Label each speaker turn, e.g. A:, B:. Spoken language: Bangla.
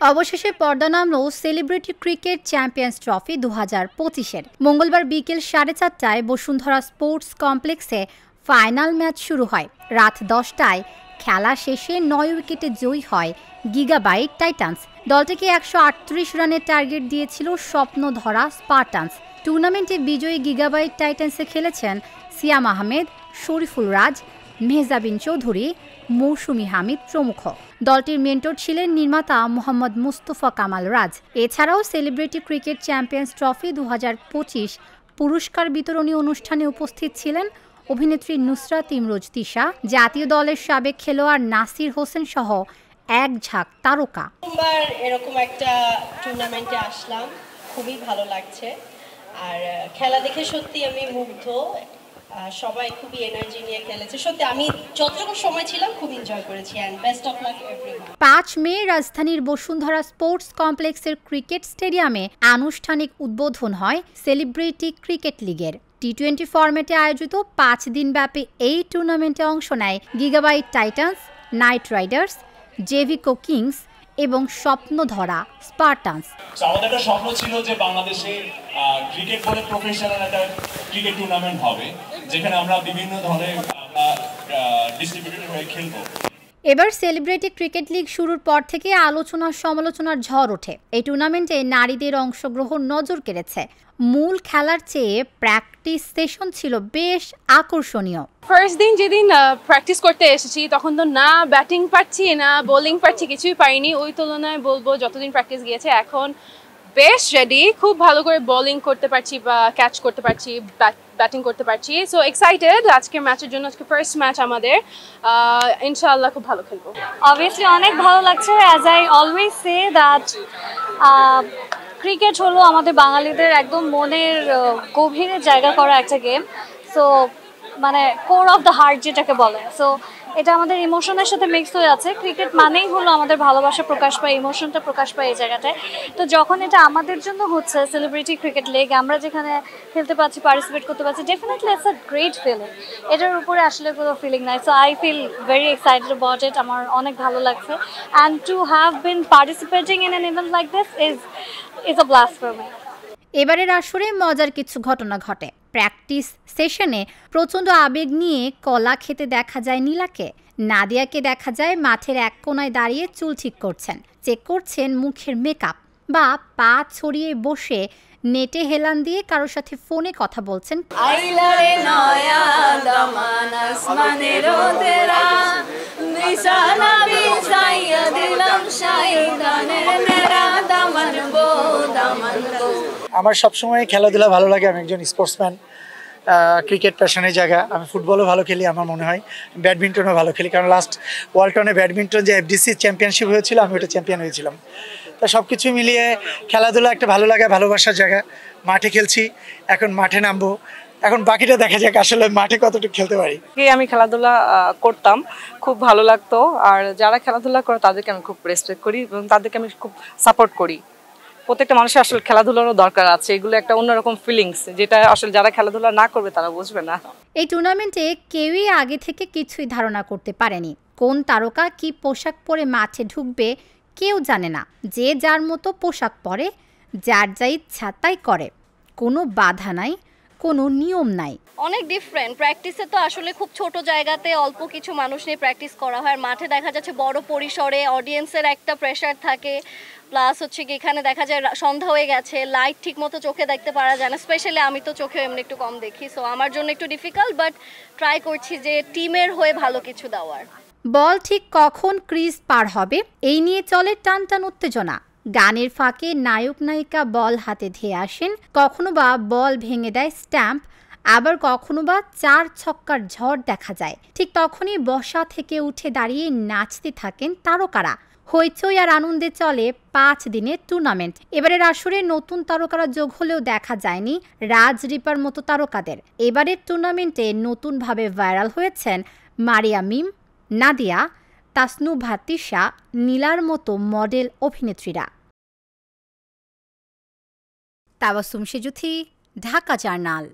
A: অবশেষে পর্দা নামল সেলিব্রিটি ক্রিকেট চ্যাম্পিয়ন্স ট্রফি 2025-এর। মঙ্গলবার বিকেল 4:30টায় বসুন্ধরা স্পোর্টস কমপ্লেক্সে ফাইনাল ম্যাচ শুরু হয়। রাত 10টায় খেলা শেষে 9 উইকেটে জয়ী হয় গিগাবাইট টাইটান্স। দলটিকে 138 রানের টার্গেট দিয়েছিল স্বপ্ন ধরা স্পার্টানস। টুর্নামেন্টে বিজয়ী গিগাবাইট টাইটান্সে খেলেছেন সিয়াম আহমেদ, শরীফুল রাজ, মেহজাবিন চৌধুরী, মৌসুমী হামিদ প্রমুখ। দলটির মেন্টর ছিলেন নির্মাতা মোহাম্মদ মুস্তফা কামাল রাজ। এছাড়াও সেলিব্রিটি ক্রিকেট চ্যাম্পিয়ন্স ট্রফি 2025 পুরস্কার বিতরণী অনুষ্ঠানে উপস্থিত ছিলেন অভিনেত্রী নুসরাত ইমরোজ তিশা, জাতীয় দলের সাবেক খেলোয়াড় নাসির হোসেন সহ এক ঝাঁক তারকা।
B: এরকম একটা টুর্নামেন্টে আসলাম, খুবই ভালো লাগছে। আর খেলা দেখে সত্যি আমি মুগ্ধ। সবাই খুবই এনার্জি নিয়ে খেলেছে। সত্যি আমি যতটুকু সময় ছিলাম খুব এনজয় করেছি। And best of luck everyone.
A: 5 May রাজধানীর বসুন্ধরা স্পোর্টস কমপ্লেক্সের ক্রিকেট স্টেডিয়ামে আনুষ্ঠানিক উদ্বোধন হয় সেলিব্রিটি ক্রিকেট লিগের। টি20 ফরম্যাটে আয়োজিত 5 দিনব্যাপী এই টুর্নামেন্টে অংশ নেয় গিগাবাইট টাইটান্স, নাইট রাইডার্স, জেভিকো কিংস এবং স্বপ্নধরা স্পার্টানস।
C: আমাদের একটা স্বপ্ন ছিল যে বাংলাদেশে ক্রিকেট বলে প্রফেশনাল একটা ক্রিকেট টুর্নামেন্ট হবে, যেখানে আমরা বিভিন্ন ধরনের ডিস্ট্রিবিউটর হয়ে খেলবো।
A: এবার সেলিব্রিটি ক্রিকেট লিগ শুরুর পর থেকে আলোচনা সমালোচনার ঝড় ওঠে। এই টুর্নামেন্টে নারীদের অংশগ্রহণ নজর কেড়েছে। মূল খেলার চেয়ে প্র্যাকটিস সেশন ছিল বেশ আকর্ষণীয়।
D: ফার্স্ট দিন যেদিন প্র্যাকটিস করতে এসেছি তখন তো না ব্যাটিং পারছি না বোলিং পারছি, কিছুই পারিনি। ওই তুলনায় বলবো যতদিন প্র্যাকটিস গিয়েছে এখন বেশ রেডি, খুব ভালো করে বোলিং করতে পারছি বা ক্যাচ করতে পারছি, ব্যাটিং করতে পারছি। সো এক্সাইটেড আজকের ম্যাচের জন্য। আজকে ফার্স্ট ম্যাচ আমাদের, ইনশাআল্লাহ খুব ভালো খেলবো।
E: অবভিয়াসলি অনেক ভালো লাগছে। As I always say that cricket হলো আমাদের বাঙালিদের একদম মনের গভীরে জায়গা করা একটা গেম। সো মানে কোর অফ দ্য হার্ট যেটাকে বলে। সো এটা আমাদের ইমোশনের সাথে মিক্স হয়ে আছে। ক্রিকেট মানেই হলো আমাদের ভালোবাসা প্রকাশ পায়, ইমোশনটা প্রকাশ পায় এই জায়গাটায়। তো যখন এটা আমাদের জন্য হচ্ছে সেলিব্রিটি ক্রিকেট লিগ, আমরা যেখানে খেলতে পারছি, পার্টিসিপেট করতে পারছি, definitely it's a great feeling. এটার উপরে আসলে কোনো ফিলিং নাই। So I feel very excited about it. আমার অনেক ভালো লাগছে। And to have been participating in an event like this is a blast for me.
A: এবারের আসরে মজার কিছু ঘটনা ঘটে। প্র্যাকটিস সেশনে প্রচণ্ড আবেগ নিয়ে কলা খেতে দেখা যায় নীলাকে। নাদিয়াকে দেখা যায় মাঠের এক কোনায় দাঁড়িয়ে চুল ঠিক করছেন, চেক করছেন মুখের মেকআপ, বা পা ছড়িয়ে বসে নেটে হেলান দিয়ে কারোর সাথে ফোনে কথা বলছেন।
F: আমার সবসময় খেলাধুলা ভালো লাগে। আমি একজন স্পোর্টসম্যান, ক্রিকেট প্যাশনের জায়গা। আমি ফুটবলও ভালো খেলি, আমার মনে হয় ব্যাডমিন্টনও ভালো খেলি, কারণ লাস্ট ওয়ার্ল্ডটনে ব্যাডমিন্টন যে এফডিসি চ্যাম্পিয়নশিপ হয়েছিল আমি ওটা চ্যাম্পিয়ন হয়েছিলাম। তা সব কিছু মিলিয়ে খেলাধুলা একটা ভালো লাগা, ভালোবাসার জায়গা। মাঠে খেলছি, এখন মাঠে নামবো। এখন বাকিটা দেখা যাক আসলে মাঠে কতটুকু খেলতে পারি।
G: আমি খেলাধুলা করতাম, খুব ভালো লাগতো। আর যারা খেলাধুলা করে তাদেরকে আমি খুব রেসপেক্ট করি এবং তাদেরকে আমি খুব সাপোর্ট করি। প্রত্যেকটা মানুষের আসলে খেলাধুলারও দরকার আছে। এগুলো একটা অন্যরকম ফিলিংস, যেটা আসলে যারা খেলাধুলা না করবে তারা বুঝবে না।
A: এই টুর্নামেন্টে কেউই আগে থেকে কিছুই ধারণা করতে পারেনি। কোন তারকা কি পোশাক পরে মাঠে ঢুকবে কেউ জানে না। যে যার মতো পোশাক পরে, যার যা ইচ্ছা তাই করে। কোনো বাধা নাই, কোনো নিয়ম নাই।
H: অনেক ডিফারেন্ট। প্র্যাকটিসে তো আসলে খুব ছোট জায়গাতে অল্প কিছু মানুষ নিয়ে প্র্যাকটিস করা হয়। মাঠে দেখা যাচ্ছে বড় পরিসরে, অডিয়েন্সের একটা প্রেশার থাকে। প্লাস হচ্ছে কি এখানে দেখা যায় সন্ধ্যা হয়ে গেছে, লাইট ঠিক মতো চোখে দেখতে পারা যায় না। স্পেশালি আমি তো চোখে এমনি একটু কম দেখি, সো আমার জন্য একটু ডিফিকাল্ট, বাট ট্রাই করছি যে টিমের হয়ে ভালো কিছু দেওয়ার।
A: বল ঠিক কখন ক্রিজ পার হবে এই নিয়ে চলে টানটান উত্তেজনা। গানের ফাঁকে নায়ক নায়িকা বল হাতে ধেয়ে আসেন, কখনো বা বল ভেঙে দেয় স্ট্যাম্প, আবার কখনো বা 4 ছক্কার ঝড় দেখা যায়। ঠিক তখনই বসা থেকে উঠে দাঁড়িয়ে নাচতে থাকেন তারকারা। হইচই আর আনন্দে চলে 5 দিনের টুর্নামেন্ট। এবারের আসরে নতুন তারকারা যোগ হলেও দেখা যায়নি রাজ রিপার মতো তারকাদের। এবারের টুর্নামেন্টে নতুনভাবে ভাইরাল হয়েছেন মারিয়া মিম, নাদিয়া, তাসনুভা তিশা, নীলার মতো মডেল অভিনেত্রীরা। তাবাসসুম সেজুথি, ঢাকা জার্নাল।